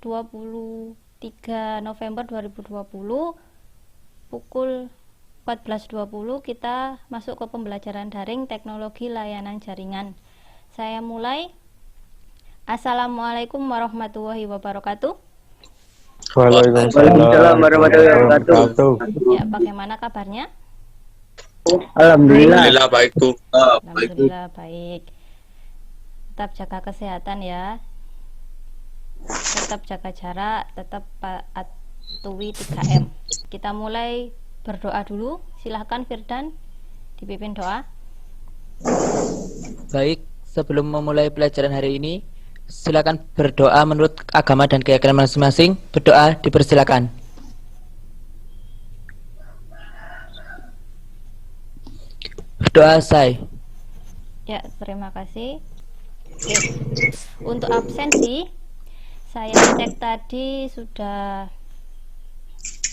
23 November 2020 pukul 14.20 kita masuk ke pembelajaran daring teknologi layanan jaringan. Saya mulai. Assalamualaikum warahmatullahi wabarakatuh. Waalaikumsalam warahmatullahi wabarakatuh. Ya, bagaimana kabarnya? Alhamdulillah baik tuh. Alhamdulillah baik. Tetap jaga kesehatan ya. Tetap jaga jarak, tetap patuhi 3M. Kita mulai berdoa dulu. Silahkan Firdan dipimpin doa. Baik, sebelum memulai pelajaran hari ini, silakan berdoa menurut agama dan keyakinan masing-masing. Berdoa dipersilakan. Berdoa selesai. Ya, terima kasih. Oke. Untuk absensi, saya cek tadi sudah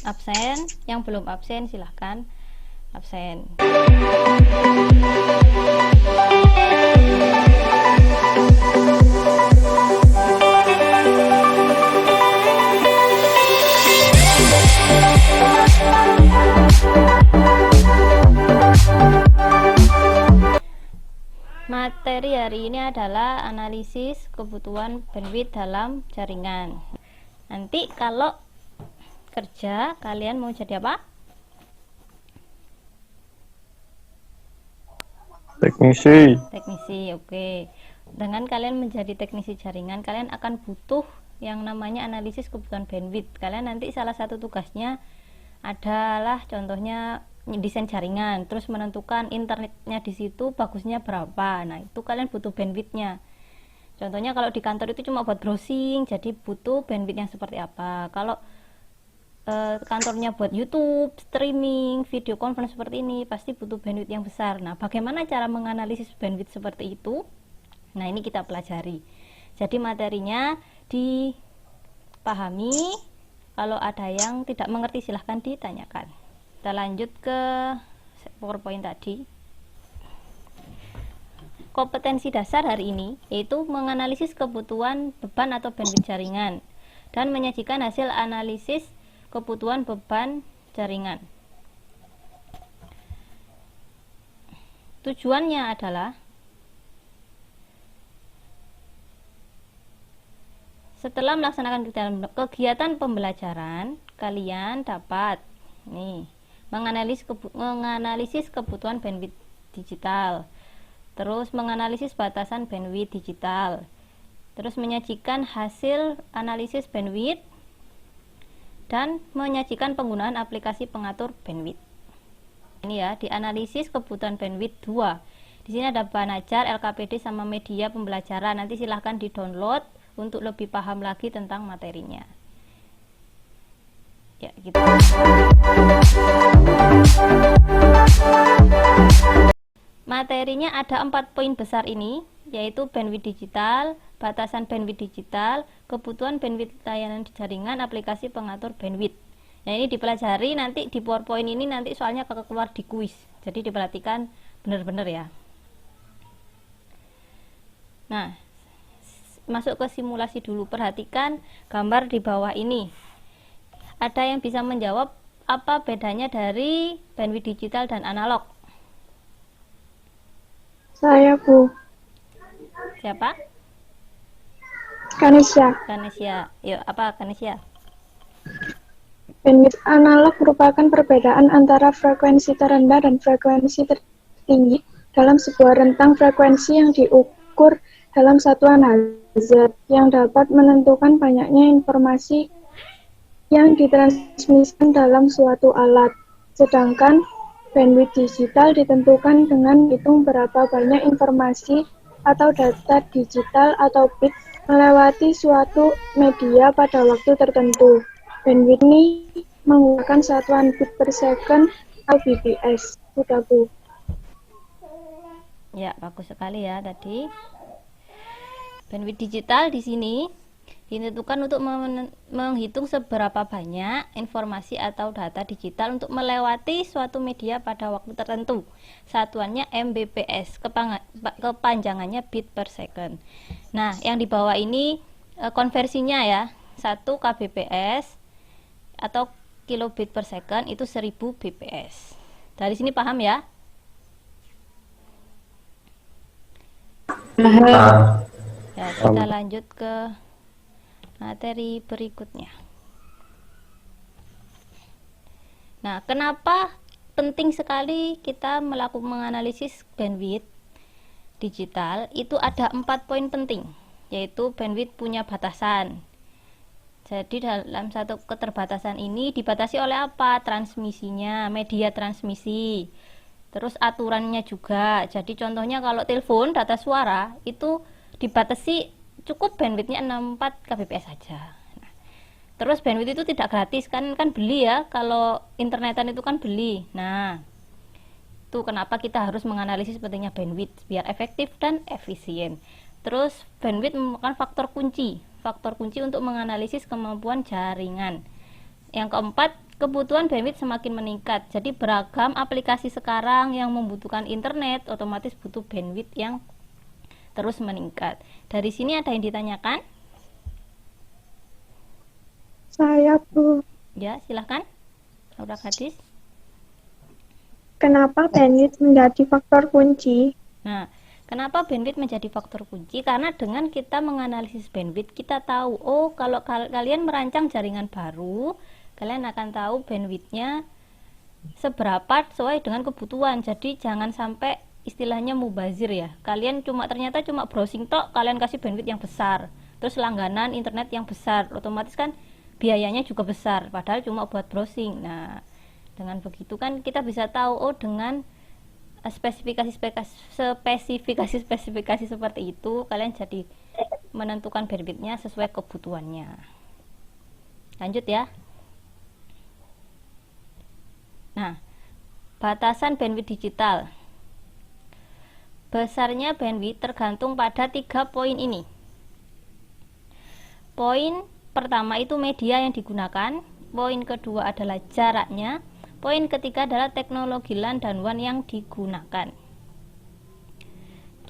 absen. Yang belum absen silahkan absen. Materi hari ini adalah analisis kebutuhan bandwidth dalam jaringan. Nanti kalau kerja kalian mau jadi apa? teknisi. Teknisi, oke. Dengan kalian menjadi teknisi jaringan, kalian akan butuh yang namanya analisis kebutuhan bandwidth. Kalian nanti salah satu tugasnya adalah contohnya desain jaringan, terus menentukan internetnya di situ bagusnya berapa. Nah, itu kalian butuh bandwidthnya. Contohnya kalau di kantor itu cuma buat browsing, jadi butuh bandwidth yang seperti apa. Kalau kantornya buat YouTube, streaming, video conference seperti ini, pasti butuh bandwidth yang besar. Nah, bagaimana cara menganalisis bandwidth seperti itu? Nah, ini kita pelajari. Jadi materinya dipahami. Kalau ada yang tidak mengerti silahkan ditanyakan. Kita lanjut ke PowerPoint tadi. Kompetensi dasar hari ini yaitu menganalisis kebutuhan beban atau bandwidth jaringan dan menyajikan hasil analisis kebutuhan beban jaringan. Tujuannya adalah setelah melaksanakan kegiatan pembelajaran, kalian dapat menganalisis kebutuhan bandwidth digital, terus menganalisis batasan bandwidth digital, terus menyajikan hasil analisis bandwidth, dan menyajikan penggunaan aplikasi pengatur bandwidth. Ini ya, di analisis kebutuhan bandwidth 2. Di sini ada bahan ajar, LKPD sama media pembelajaran. Nanti silahkan di-download untuk lebih paham lagi tentang materinya. Ya, gitu. Materinya ada 4 poin besar ini, yaitu bandwidth digital, batasan bandwidth digital, kebutuhan bandwidth layanan jaringan, aplikasi pengatur bandwidth. Nah, ini dipelajari nanti di PowerPoint ini, nanti soalnya keluar di kuis. Jadi diperhatikan benar-benar ya. Nah, masuk ke simulasi dulu. Perhatikan gambar di bawah ini. Ada yang bisa menjawab apa bedanya dari bandwidth digital dan analog? Saya, Bu. Siapa? Kanisya. Kanisya. Yuk, apa Kanisya? Bandwidth analog merupakan perbedaan antara frekuensi terendah dan frekuensi tertinggi dalam sebuah rentang frekuensi yang diukur dalam satuan Hz yang dapat menentukan banyaknya informasi yang ditransmisikan dalam suatu alat. Sedangkan bandwidth digital ditentukan dengan hitung berapa banyak informasi atau data digital atau bit melewati suatu media pada waktu tertentu. Bandwidth ini menggunakan satuan bit per second atau bps. Sudah, Bu. Ya, bagus sekali ya tadi. Bandwidth digital di sini ditentukan untuk menghitung seberapa banyak informasi atau data digital untuk melewati suatu media pada waktu tertentu. Satuannya Mbps, kepanjangannya bit per second. Nah, yang di bawah ini konversinya ya. 1 kbps atau kilobit per second itu 1000 bps. Dari sini paham ya? Ya, kita lanjut ke materi berikutnya. Nah, kenapa penting sekali kita melakukan menganalisis bandwidth digital? Itu ada 4 poin penting, yaitu bandwidth punya batasan. Jadi dalam satu keterbatasan ini dibatasi oleh apa? Transmisinya, media transmisi, terus aturannya juga. Jadi contohnya kalau telepon data suara itu dibatasi cukup bandwidthnya 64 kbps saja. Nah, terus bandwidth itu tidak gratis kan beli ya, kalau internetan itu kan beli. Nah, itu kenapa kita harus menganalisis pentingnya bandwidth biar efektif dan efisien. Terus bandwidth merupakan faktor kunci untuk menganalisis kemampuan jaringan. Yang keempat, kebutuhan bandwidth semakin meningkat. Jadi beragam aplikasi sekarang yang membutuhkan internet otomatis butuh bandwidth yang terus meningkat. Dari sini ada yang ditanyakan? Saya, Bu. Ya, silahkan. Laura Gadis. Kenapa bandwidth menjadi faktor kunci? Nah, kenapa bandwidth menjadi faktor kunci? Karena dengan kita menganalisis bandwidth, kita tahu, oh kalau kalian merancang jaringan baru, kalian akan tahu bandwidthnya seberapa sesuai dengan kebutuhan. Jadi jangan sampai istilahnya mubazir ya. Kalian ternyata cuma browsing tok, kalian kasih bandwidth yang besar. Terus langganan internet yang besar, otomatis kan biayanya juga besar, padahal cuma buat browsing. Nah, dengan begitu kan kita bisa tahu, oh dengan spesifikasi seperti itu kalian jadi menentukan bandwidthnya sesuai kebutuhannya. Lanjut ya. Nah, batasan bandwidth digital. Besarnya bandwidth tergantung pada 3 poin ini. Poin pertama itu media yang digunakan, poin kedua adalah jaraknya, poin ketiga adalah teknologi LAN dan WAN yang digunakan.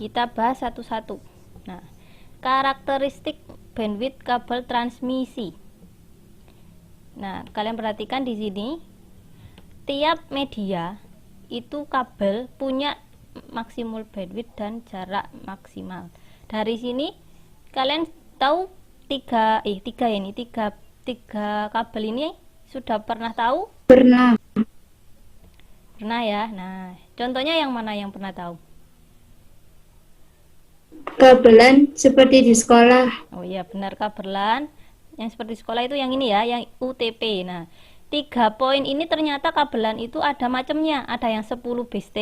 Kita bahas satu-satu. Nah, karakteristik bandwidth kabel transmisi. Nah, kalian perhatikan di sini, tiap media itu kabel punya maksimal bandwidth dan jarak maksimal. Dari sini kalian tahu tiga kabel ini sudah pernah tahu? Pernah. Pernah ya. Nah, contohnya yang mana yang pernah tahu? Kabelan seperti di sekolah. Oh iya, benar, kabelan yang seperti sekolah itu yang ini ya, yang UTP. Nah, 3 poin ini ternyata kabelan itu ada macamnya, ada yang 10 BST,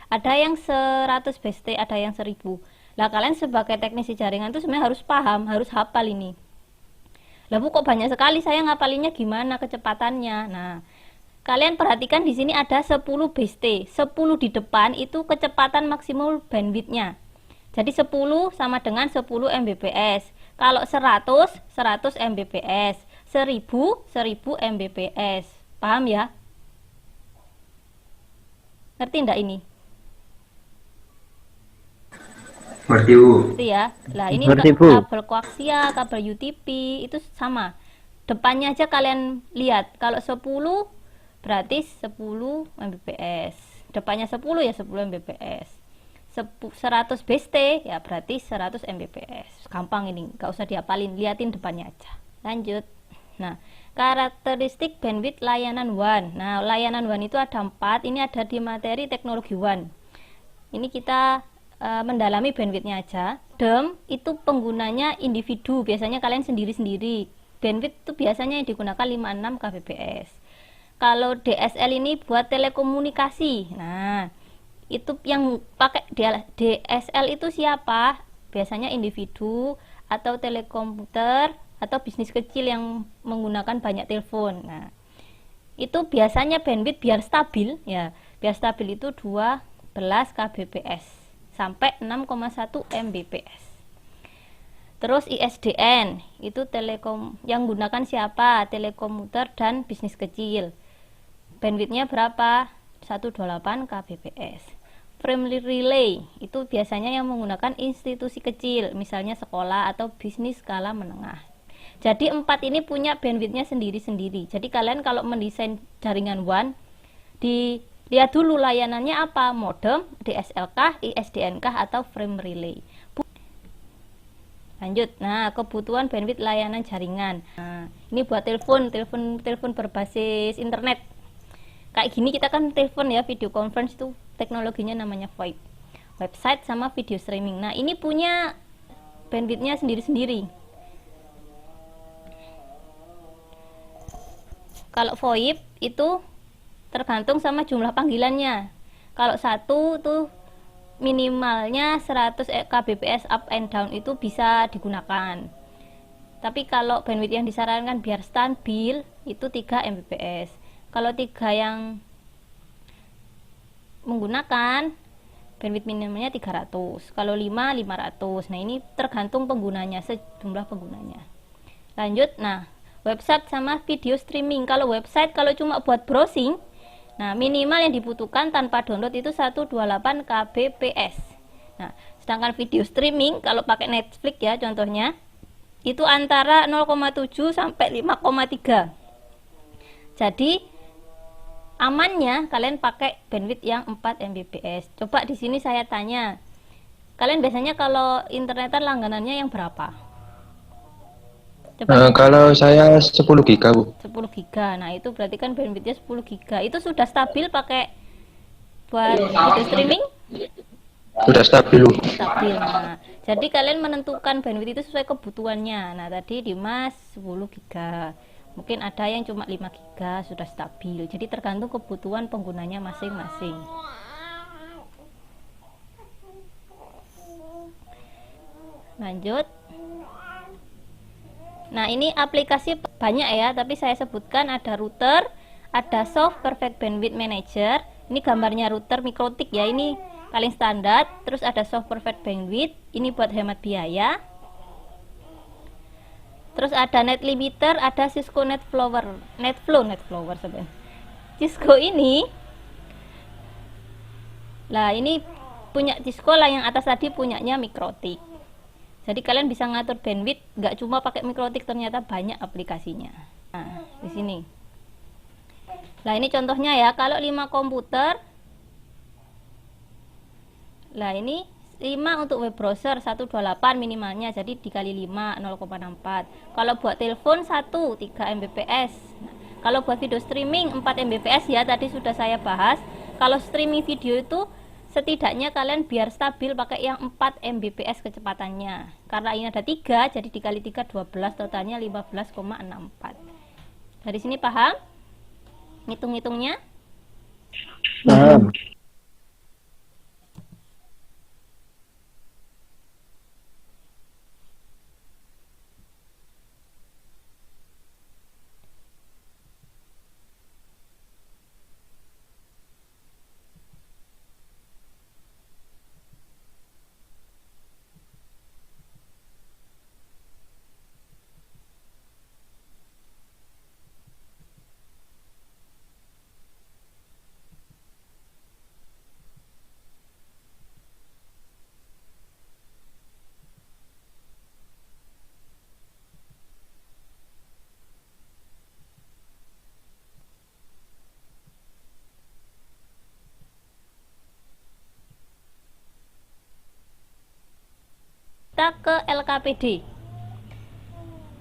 ada yang 100 BST, ada yang 1000. Lah kalian sebagai teknisi jaringan itu sebenarnya harus paham, harus hafal ini. Lah Bu, kok banyak sekali, saya ngapalinnya gimana kecepatannya? Nah, kalian perhatikan di sini ada 10 BST, 10 di depan itu kecepatan maksimal bandwidthnya. Jadi 10 sama dengan 10 Mbps. Kalau 100 Mbps. 1000 Mbps. Paham ya? Ngerti enggak ini? Ngerti, Bu. Ngerti ya? Lah ini Ngerti, Bu. kabel koaksial, kabel UTP itu sama. Depannya aja kalian lihat. Kalau 10 berarti 10 Mbps. Depannya 10 ya 10 Mbps. 100 BST ya berarti 100 Mbps. Gampang ini, nggak usah dihafalin, liatin depannya aja. Lanjut. Nah, karakteristik bandwidth layanan WAN. Nah, layanan WAN itu ada 4. Ini ada di materi teknologi WAN. Ini kita mendalami bandwidthnya aja. DEM itu penggunanya individu, biasanya kalian sendiri-sendiri. Bandwidth itu biasanya yang digunakan 56 kbps. Kalau DSL ini buat telekomunikasi. Nah, itu yang pakai DSL itu siapa? Biasanya individu atau telekomputer atau bisnis kecil yang menggunakan banyak telepon. Nah, itu biasanya bandwidth biar stabil ya. Biar stabil itu 12 kbps sampai 6,1 mbps. Terus ISDN itu telekom yang gunakan siapa? Telekomuter dan bisnis kecil. Bandwidthnya berapa? 128 kbps. Frame relay itu biasanya yang menggunakan institusi kecil, misalnya sekolah atau bisnis skala menengah. Jadi 4 ini punya bandwidthnya sendiri-sendiri. Jadi kalian kalau mendesain jaringan WAN, dilihat dulu layanannya apa, modem, DSL kah, ISDN kah, atau frame relay. Lanjut. Nah, kebutuhan bandwidth layanan jaringan. Nah, ini buat telepon berbasis internet. Kayak gini kita kan telepon ya, video conference itu teknologinya namanya VoIP. Website sama video streaming. Nah, ini punya bandwidthnya sendiri-sendiri. Kalau VoIP itu tergantung sama jumlah panggilannya. Kalau satu tuh minimalnya 100 kbps up and down itu bisa digunakan. Tapi kalau bandwidth yang disarankan biar stabil itu 3 Mbps. Kalau 3 yang menggunakan bandwidth minimalnya 300. Kalau 5 500. Nah, ini tergantung penggunanya, sejumlah penggunanya. Lanjut. Nah, website sama video streaming. Kalau website kalau cuma buat browsing, nah, minimal yang dibutuhkan tanpa download itu 128 kbps. Nah, sedangkan video streaming kalau pakai Netflix ya contohnya, itu antara 0,7 sampai 5,3. Jadi amannya kalian pakai bandwidth yang 4 Mbps. Coba di sini saya tanya, kalian biasanya kalau internetan langganannya yang berapa? Coba. Kalau saya 10 giga, Bu. 10 giga. Nah, itu berarti kan bandwidthnya 10 giga. Itu sudah stabil pakai buat video streaming? Sudah stabil, Bu. Stabil. Nah, jadi kalian menentukan bandwidth itu sesuai kebutuhannya. Nah, tadi Dimas 10 giga. Mungkin ada yang cuma 5 giga sudah stabil. Jadi tergantung kebutuhan penggunanya masing-masing. Lanjut. Nah, ini aplikasi banyak ya, tapi saya sebutkan ada router, ada Soft Perfect Bandwidth Manager. Ini gambarnya router Mikrotik ya, ini paling standar. Terus ada Soft Perfect Bandwidth, ini buat hemat biaya. Terus ada Net Limiter, ada Cisco Netflower sebenarnya. Cisco ini, lah ini punya Cisco lah, yang atas tadi punyanya Mikrotik. Jadi kalian bisa ngatur bandwidth, nggak cuma pakai Mikrotik, ternyata banyak aplikasinya. Nah, di sini. Nah, ini contohnya ya, kalau 5 komputer, lah ini 5 untuk web browser 128 minimalnya, jadi dikali 5 0,64. Kalau buat telepon 1 3 Mbps. Nah, kalau buat video streaming 4 Mbps ya, tadi sudah saya bahas. Kalau streaming video itu setidaknya kalian biar stabil pakai yang 4 Mbps kecepatannya. Karena ini ada 3, jadi dikali 3 12, totalnya 15,64. Dari sini paham? Ngitung-ngitungnya? Paham. Kita ke LKPD.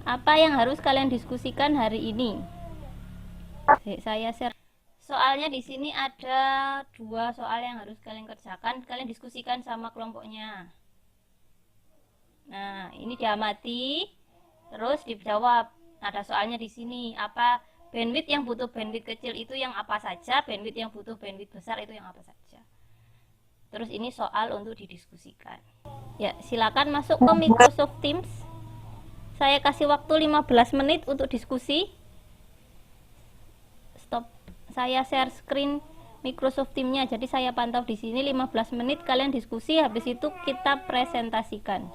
Apa yang harus kalian diskusikan hari ini? Saya share. Soalnya di sini ada 2 soal yang harus kalian kerjakan. Kalian diskusikan sama kelompoknya. Nah, ini diamati, terus dijawab. Ada soalnya di sini. Apa bandwidth yang butuh bandwidth kecil itu yang apa saja? Bandwidth yang butuh bandwidth besar itu yang apa saja? Terus ini soal untuk didiskusikan. Ya, silakan masuk ke Microsoft Teams. Saya kasih waktu 15 menit untuk diskusi. Stop. Saya share screen Microsoft Teams-nya. Jadi saya pantau di sini 15 menit, kalian diskusi, habis itu kita presentasikan.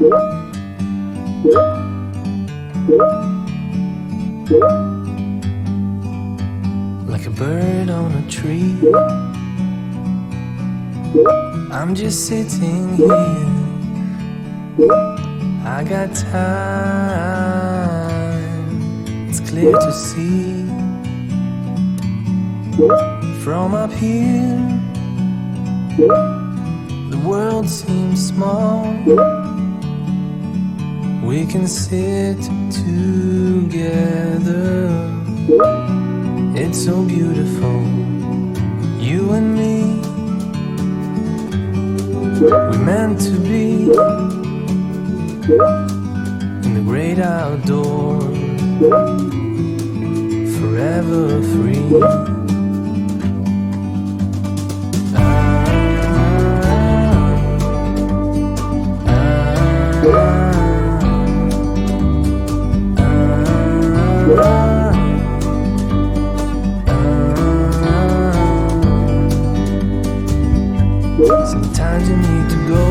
Like a bird on a tree, I'm just sitting here. I got time, it's clear to see. From up here, the world seems small. We can sit together. It's so beautiful, you and me. We're meant to be in the great outdoors, forever free. Sometimes you need to go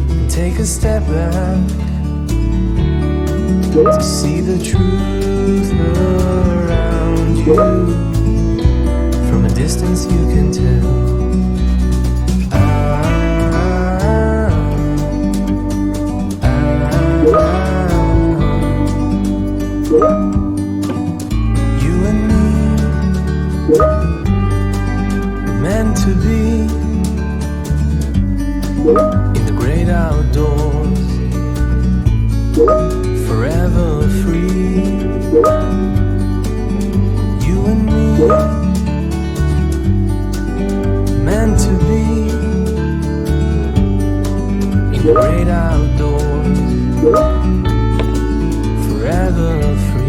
and take a step back to see the truth around you. From a distance you can tell. You and me, meant to be in the great outdoors, forever free. You and me, meant to be in the great outdoors, forever free.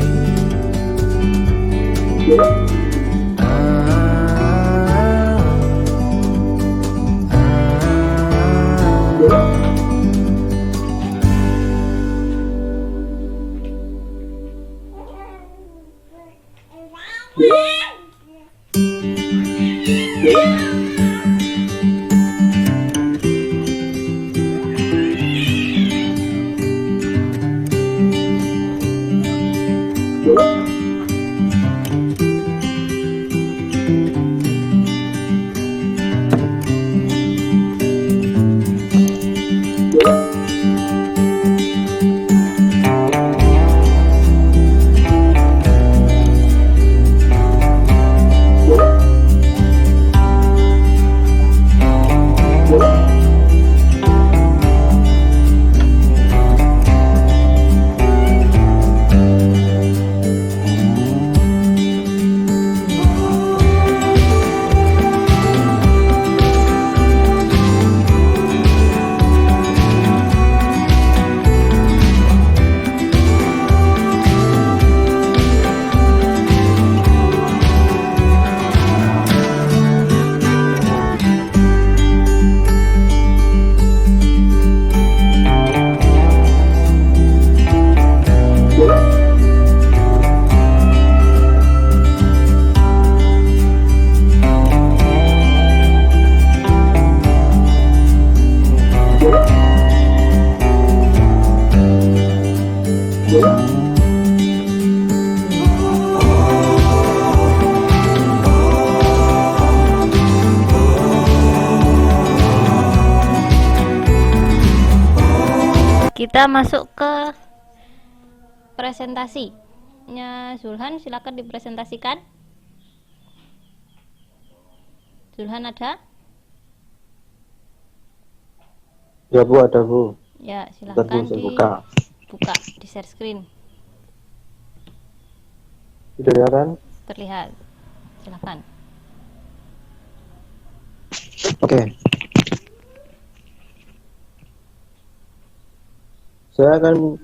Kita masuk ke presentasinya Zulhan, silakan dipresentasikan. Zulhan ada? Ya Bu, ada Bu. Ya, silakan dibuka di share screen. Sudah ya kan? Terlihat. Silakan. Oke. Saya akan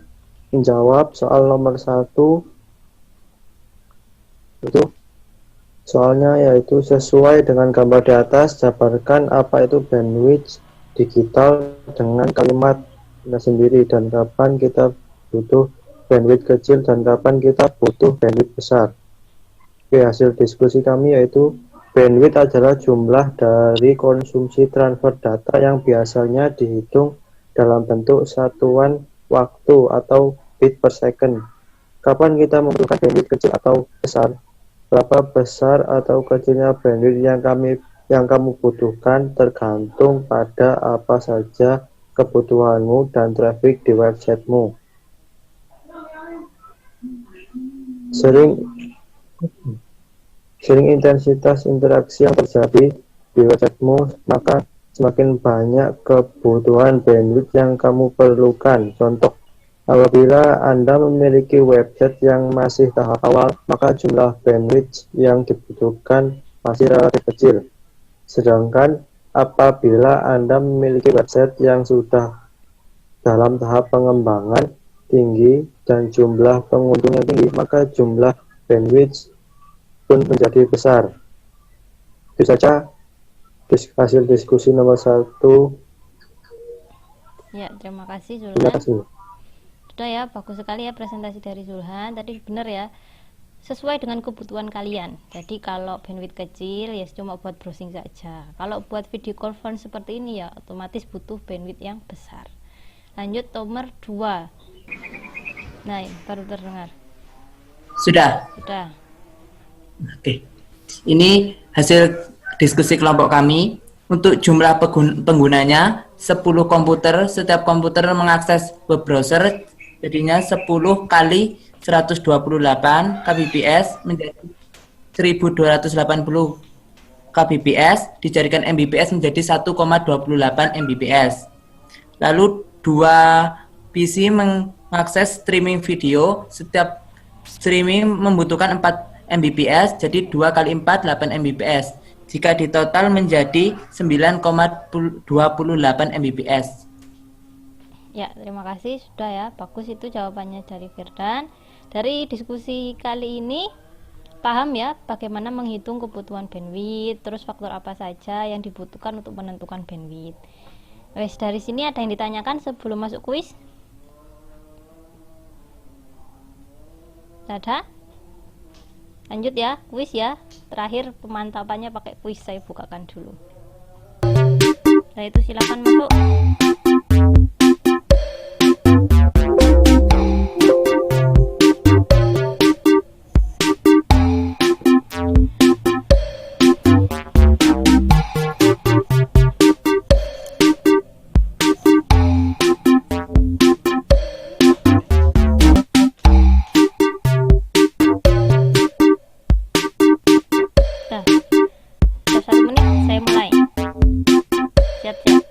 menjawab soal nomor 1. Itu soalnya yaitu sesuai dengan gambar di atas, jabarkan apa itu bandwidth digital dengan kalimatnya sendiri dan kapan kita butuh bandwidth kecil dan kapan kita butuh bandwidth besar. Oke, hasil diskusi kami yaitu Bandwidth adalah jumlah dari konsumsi transfer data yang biasanya dihitung dalam bentuk satuan waktu atau bit per second. Kapan kita membutuhkan bandwidth kecil atau besar? Berapa besar atau kecilnya bandwidth yang kamu butuhkan tergantung pada apa saja kebutuhanmu dan traffic di websitemu. Sering intensitas interaksi yang terjadi di websitemu, maka semakin banyak kebutuhan bandwidth yang kamu perlukan. Contoh, apabila Anda memiliki website yang masih tahap awal, maka jumlah bandwidth yang dibutuhkan masih relatif kecil. Sedangkan apabila Anda memiliki website yang sudah dalam tahap pengembangan tinggi dan jumlah pengunjung yang tinggi, maka jumlah bandwidth pun menjadi besar. Itu saja hasil diskusi nomor 1. Ya, terima kasih Terima Zulhan. kasih. Sudah ya, bagus sekali ya presentasi dari Zulhan. Tadi benar ya, sesuai dengan kebutuhan kalian. Jadi kalau bandwidth kecil ya cuma buat browsing saja. Kalau buat video conference seperti ini ya otomatis butuh bandwidth yang besar. Lanjut nomor 2. Nah, baru terdengar. Sudah. Sudah. Oke. Ini hasil diskusi kelompok kami. Untuk jumlah penggunanya 10 komputer, setiap komputer mengakses web browser, jadinya 10 kali 128 kbps menjadi 1280 kbps, dijadikan mbps menjadi 1,28 mbps. Lalu 2 PC mengakses streaming video, setiap streaming membutuhkan 4 mbps, jadi 2 kali 4 8 mbps. Jika ditotal menjadi 9,28 mbps. Ya, terima kasih sudah ya. Bagus itu jawabannya dari Firdan. Dari diskusi kali ini paham ya bagaimana menghitung kebutuhan bandwidth, terus faktor apa saja yang dibutuhkan untuk menentukan bandwidth. Wes, dari sini ada yang ditanyakan sebelum masuk kuis? Ada? Lanjut ya, kuis ya. Terakhir pemantapannya pakai kuis, saya bukakan dulu. Setelah itu silakan masuk. Sudah 1 menit, saya mulai. Siap-siap.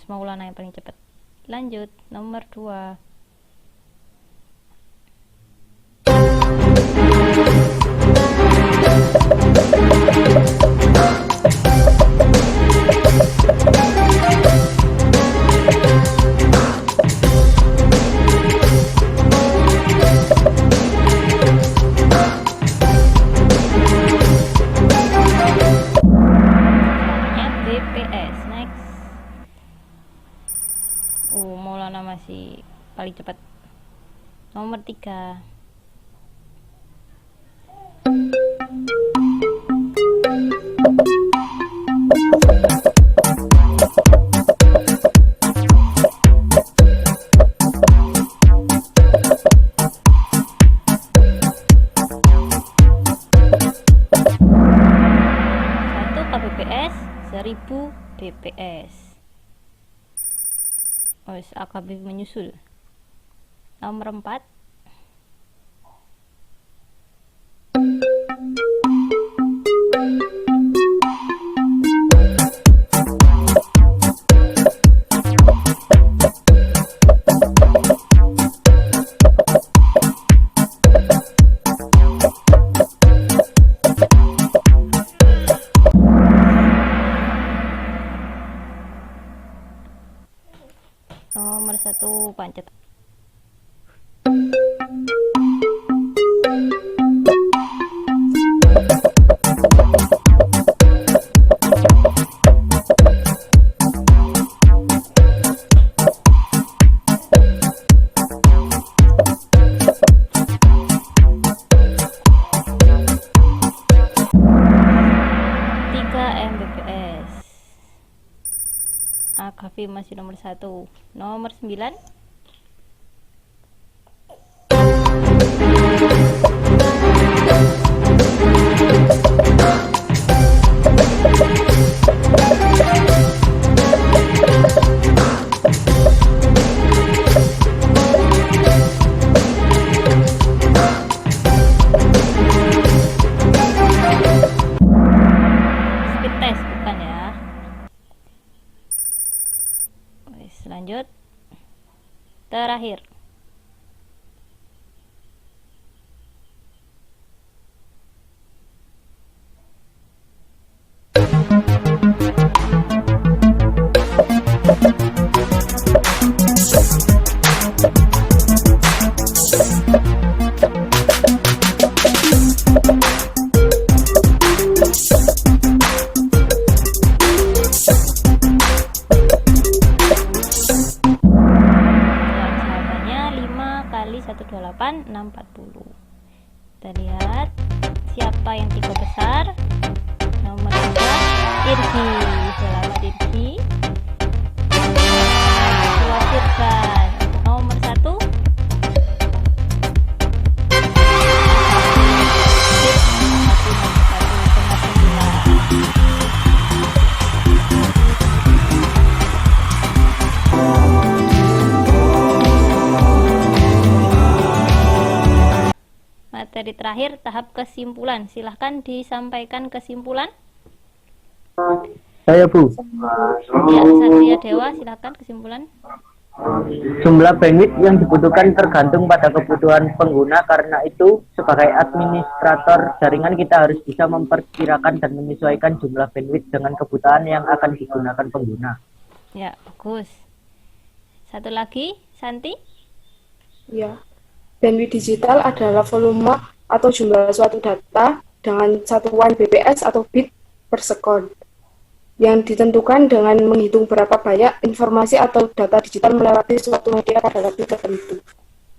Maulana yang paling cepat. Lanjut nomor 2. BPS. Next. Maulana masih paling cepat. Nomor 3. Kbps 1000 bps. AKB menyusul. Nomor 4. nomor 1 pancet. Mbps. Agavi masih nomor 1. Nomor 9. Speed test bukan ya. Lanjut. Terakhir. Jawabannya 5 kali 128 640. Kita lihat siapa yang 3 besar. Nomor 3 Irgi. Selamat Irgi. Dua Firdan. Nomor 1 materi terakhir tahap kesimpulan. Silahkan disampaikan kesimpulan. Saya Bu, Ya, Satria Dewa, silahkan kesimpulan. Jumlah bandwidth yang dibutuhkan tergantung pada kebutuhan pengguna. Karena itu, sebagai administrator jaringan kita harus bisa memperkirakan dan menyesuaikan jumlah bandwidth dengan kebutuhan yang akan digunakan pengguna. Ya, bagus. Satu lagi, Santi. Ya, bandwidth digital adalah volume atau jumlah suatu data dengan satuan bps atau bit per second yang ditentukan dengan menghitung berapa banyak informasi atau data digital melewati suatu media pada waktu tertentu.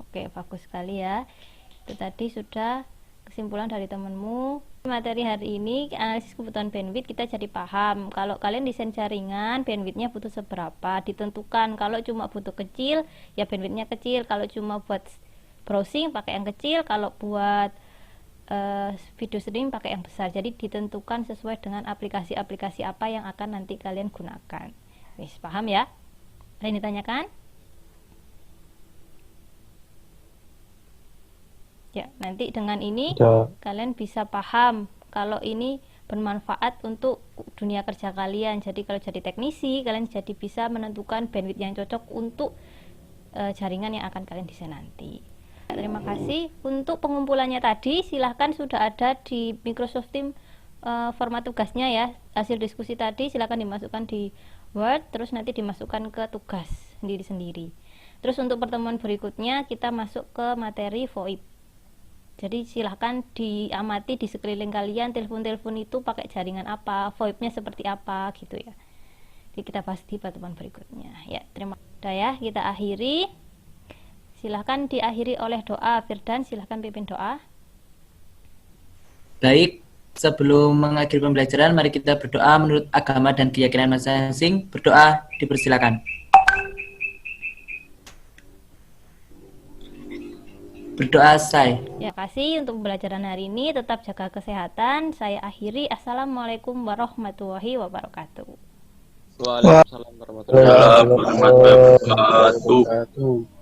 Oke, bagus sekali ya. Itu tadi sudah kesimpulan dari temanmu. Materi hari ini analisis kebutuhan bandwidth, kita jadi paham kalau kalian desain jaringan bandwidthnya butuh seberapa, ditentukan. Kalau cuma butuh kecil ya bandwidthnya kecil, kalau cuma buat browsing pakai yang kecil, kalau buat video streaming pakai yang besar. Jadi ditentukan sesuai dengan aplikasi-aplikasi apa yang akan nanti kalian gunakan. Wis, paham ya? Ada yang ditanyakan? Ya, nanti dengan ini kalian bisa paham kalau ini bermanfaat untuk dunia kerja kalian. Jadi kalau jadi teknisi, kalian jadi bisa menentukan bandwidth yang cocok untuk jaringan yang akan kalian desain nanti. Terima kasih untuk pengumpulannya tadi. Silahkan sudah ada di Microsoft Teams format tugasnya ya. Hasil diskusi tadi silahkan dimasukkan di Word, terus nanti dimasukkan ke tugas sendiri-sendiri. Terus untuk pertemuan berikutnya kita masuk ke materi VoIP. Jadi silahkan diamati di sekeliling kalian, telepon-telepon itu pakai jaringan apa, VoIP-nya seperti apa gitu ya. Jadi kita bahas di pertemuan berikutnya. Ya, terima kasih ya. Kita akhiri. Silahkan diakhiri oleh doa. Firdan, silahkan pimpin doa. Baik, sebelum mengakhiri pembelajaran, mari kita berdoa menurut agama dan keyakinan masing-masing. Berdoa, dipersilakan. Berdoa saya. Ya, kasih untuk pembelajaran hari ini. Tetap jaga kesehatan. Saya akhiri. Assalamualaikum warahmatullahi wabarakatuh. Waalaikumsalam warahmatullahi wabarakatuh.